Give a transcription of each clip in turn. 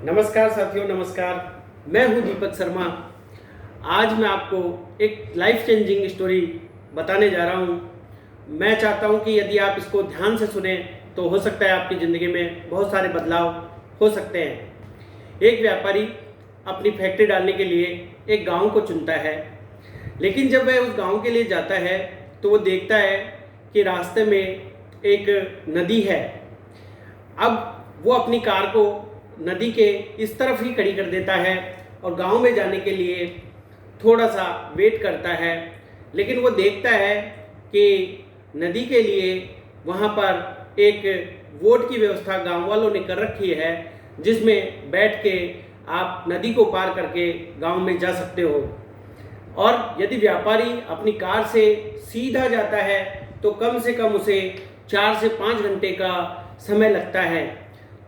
नमस्कार साथियों, नमस्कार। मैं हूं दीपक शर्मा। आज मैं आपको एक लाइफ चेंजिंग स्टोरी बताने जा रहा हूं। मैं चाहता हूं कि यदि आप इसको ध्यान से सुने तो हो सकता है आपकी ज़िंदगी में बहुत सारे बदलाव हो सकते हैं। एक व्यापारी अपनी फैक्ट्री डालने के लिए एक गांव को चुनता है, लेकिन जब वह उस गांव के लिए जाता है तो वो देखता है कि रास्ते में एक नदी है। अब वो अपनी कार को नदी के इस तरफ ही खड़ी कर देता है और गांव में जाने के लिए थोड़ा सा वेट करता है, लेकिन वो देखता है कि नदी के लिए वहाँ पर एक बोट की व्यवस्था गांव वालों ने कर रखी है, जिसमें बैठ के आप नदी को पार करके गांव में जा सकते हो। और यदि व्यापारी अपनी कार से सीधा जाता है तो कम से कम उसे 4 से 5 घंटे का समय लगता है।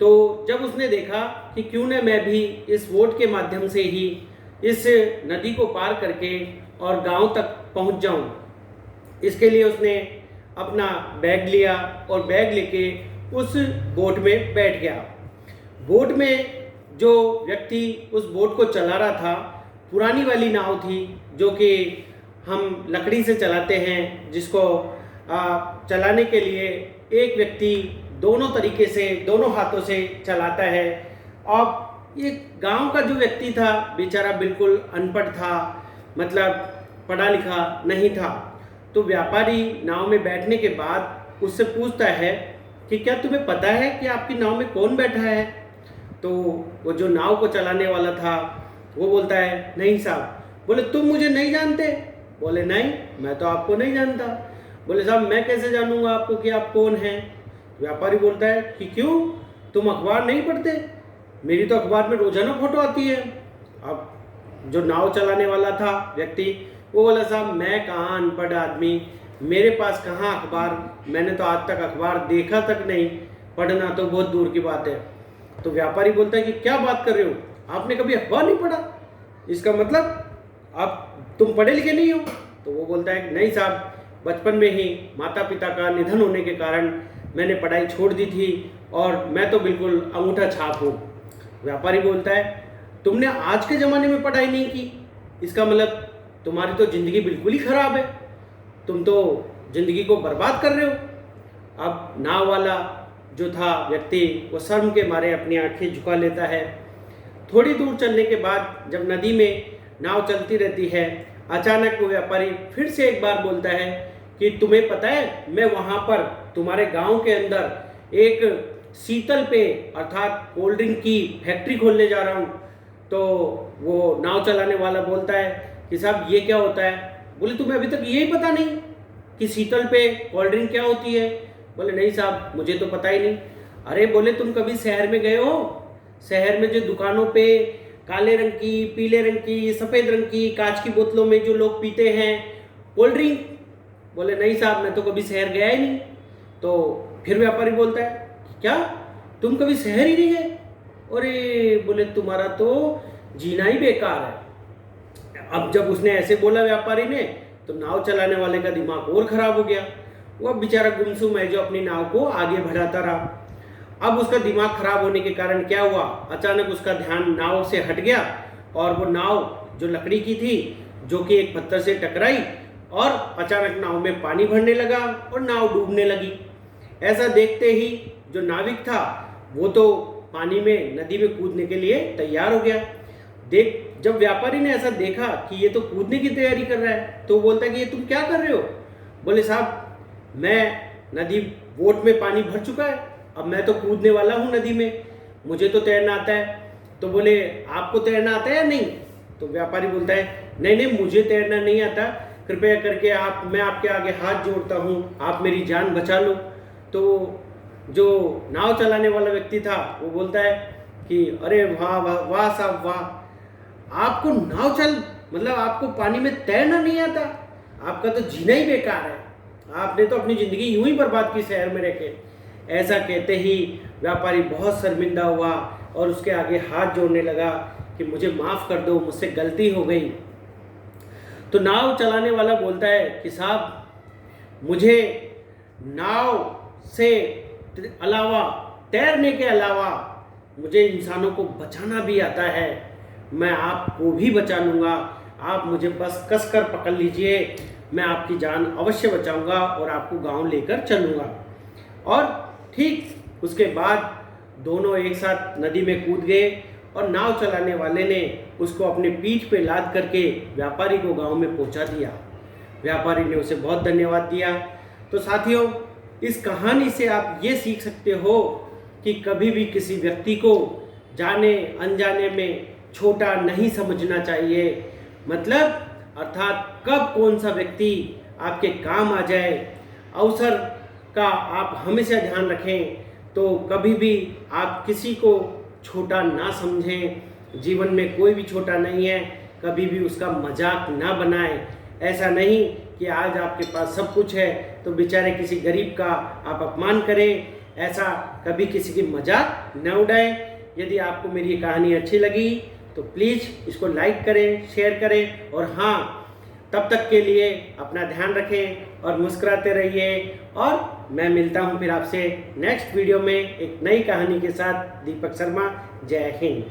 तो जब उसने देखा कि क्यों न मैं भी इस बोट के माध्यम से ही इस नदी को पार करके और गांव तक पहुंच जाऊं, इसके लिए उसने अपना बैग लिया और बैग लेके उस बोट में बैठ गया। बोट में जो व्यक्ति उस बोट को चला रहा था, पुरानी वाली नाव थी जो कि हम लकड़ी से चलाते हैं, जिसको चलाने के लिए एक व्यक्ति दोनों तरीके से, दोनों हाथों से चलाता है। अब ये गांव का जो व्यक्ति था बेचारा बिल्कुल अनपढ़ था, मतलब पढ़ा लिखा नहीं था। तो व्यापारी नाव में बैठने के बाद उससे पूछता है कि क्या तुम्हें पता है कि आपकी नाव में कौन बैठा है? तो वो जो नाव को चलाने वाला था वो बोलता है, नहीं साहब। बोले, तुम मुझे नहीं जानते? बोले, नहीं, मैं तो आपको नहीं जानता। बोले, साहब मैं कैसे जानूंगा आपको कि आप कौन हैं? व्यापारी बोलता है कि क्यों, तुम अखबार नहीं पढ़ते? मेरी तो अखबार में रोजाना फोटो आती है। अब जो नाव चलाने वाला था व्यक्ति, वो बोला, साहब मैं कहाँ अनपढ़ आदमी, मेरे पास कहाँ अखबार, मैंने तो आज तक अखबार देखा तक नहीं, पढ़ना तो बहुत दूर की बात है। तो व्यापारी बोलता है कि क्या बात कर रहे हो, आपने कभी अखबार नहीं पढ़ा? इसका मतलब आप तुम पढ़े लिखे नहीं हो? तो वो बोलता है नहीं साहब, बचपन में ही माता पिता का निधन होने के कारण मैंने पढ़ाई छोड़ दी थी और मैं तो बिल्कुल अंगूठा छाप हूँ। व्यापारी बोलता है, तुमने आज के ज़माने में पढ़ाई नहीं की, इसका मतलब तुम्हारी तो ज़िंदगी बिल्कुल ही ख़राब है, तुम तो ज़िंदगी को बर्बाद कर रहे हो। अब नाव वाला जो था व्यक्ति, वो शर्म के मारे अपनी आंखें झुका लेता है। थोड़ी दूर चलने के बाद जब नदी में नाव चलती रहती है, अचानक वो व्यापारी फिर से एक बार बोलता है कि तुम्हें पता है, मैं वहाँ पर तुम्हारे गांव के अंदर एक शीतल पेय अर्थात कोल्ड ड्रिंक की फैक्ट्री खोलने जा रहा हूँ। तो वो नाव चलाने वाला बोलता है कि साहब ये क्या होता है? बोले, तुम्हें अभी तक यही पता नहीं कि शीतल पेय कोल्ड ड्रिंक क्या होती है? बोले, नहीं साहब, मुझे तो पता ही नहीं। अरे बोले, तुम कभी शहर में गए हो? शहर में जो दुकानों पे काले रंग की, पीले रंग की, सफ़ेद रंग की कांच की बोतलों में जो लोग पीते हैं कोल्ड ड्रिंक? बोले, नहीं साहब, मैं तो कभी शहर गया ही नहीं। तो फिर व्यापारी बोलता है, क्या तुम कभी शहर ही नहीं गए? अरे बोले, तुम्हारा तो जीना ही बेकार है। अब जब उसने ऐसे बोला व्यापारी ने, तो नाव चलाने वाले का दिमाग और खराब हो गया। वह बेचारा गुमसुम है जो अपनी नाव को आगे बढ़ाता रहा। अब उसका दिमाग खराब होने के कारण क्या हुआ, अचानक उसका ध्यान नाव से हट गया और वो नाव जो लकड़ी की थी, जो कि एक पत्थर से टकराई और अचानक नाव में पानी भरने लगा और नाव डूबने लगी। ऐसा देखते ही जो नाविक था वो तो पानी में, नदी में कूदने के लिए तैयार हो गया। जब व्यापारी ने ऐसा देखा कि ये तो कूदने की तैयारी कर रहा है, तो बोलता है कि ये तुम क्या कर रहे हो? बोले, साहब मैं नदी, बोट में पानी भर चुका है, अब मैं तो कूदने वाला हूँ नदी में, मुझे तो तैरना आता है। तो बोले, आपको तैरना आता है या नहीं? तो व्यापारी बोलता है, नहीं नहीं, मुझे तैरना नहीं आता, कृपया करके मैं आपके आगे हाथ जोड़ता हूँ, आप मेरी जान बचा लो। तो जो नाव चलाने वाला व्यक्ति था वो बोलता है कि अरे वाह वाह वाह साहब वाह, आपको मतलब आपको पानी में तैरना नहीं आता, आपका तो जीना ही बेकार है, आपने तो अपनी ज़िंदगी यूं ही बर्बाद की शहर में रह के। ऐसा कहते ही व्यापारी बहुत शर्मिंदा हुआ और उसके आगे हाथ जोड़ने लगा कि मुझे माफ़ कर दो, मुझसे गलती हो गई। तो नाव चलाने वाला बोलता है कि साहब मुझे नाव से अलावा, तैरने के अलावा मुझे इंसानों को बचाना भी आता है, मैं आपको भी बचा लूँगा। आप मुझे बस कसकर पकड़ लीजिए, मैं आपकी जान अवश्य बचाऊँगा और आपको गाँव लेकर चलूँगा। और ठीक उसके बाद दोनों एक साथ नदी में कूद गए और नाव चलाने वाले ने उसको अपने पीठ पे लाद करके व्यापारी को गांव में पहुंचा दिया। व्यापारी ने उसे बहुत धन्यवाद दिया। तो साथियों, इस कहानी से आप ये सीख सकते हो कि कभी भी किसी व्यक्ति को जाने अनजाने में छोटा नहीं समझना चाहिए। मतलब अर्थात कब कौन सा व्यक्ति आपके काम आ जाए, अवसर का आप हमेशा ध्यान रखें। तो कभी भी आप किसी को छोटा ना समझें। जीवन में कोई भी छोटा नहीं है, कभी भी उसका मजाक ना बनाएं। ऐसा नहीं कि आज आपके पास सब कुछ है तो बेचारे किसी गरीब का आप अपमान करें। ऐसा कभी किसी की मजाक न उड़ाएं। यदि आपको मेरी ये कहानी अच्छी लगी तो प्लीज़ इसको लाइक करें, शेयर करें। और हाँ, तब तक के लिए अपना ध्यान रखें और मुस्कुराते रहिए। और मैं मिलता हूँ फिर आपसे नेक्स्ट वीडियो में एक नई कहानी के साथ। दीपक शर्मा, जय हिंद।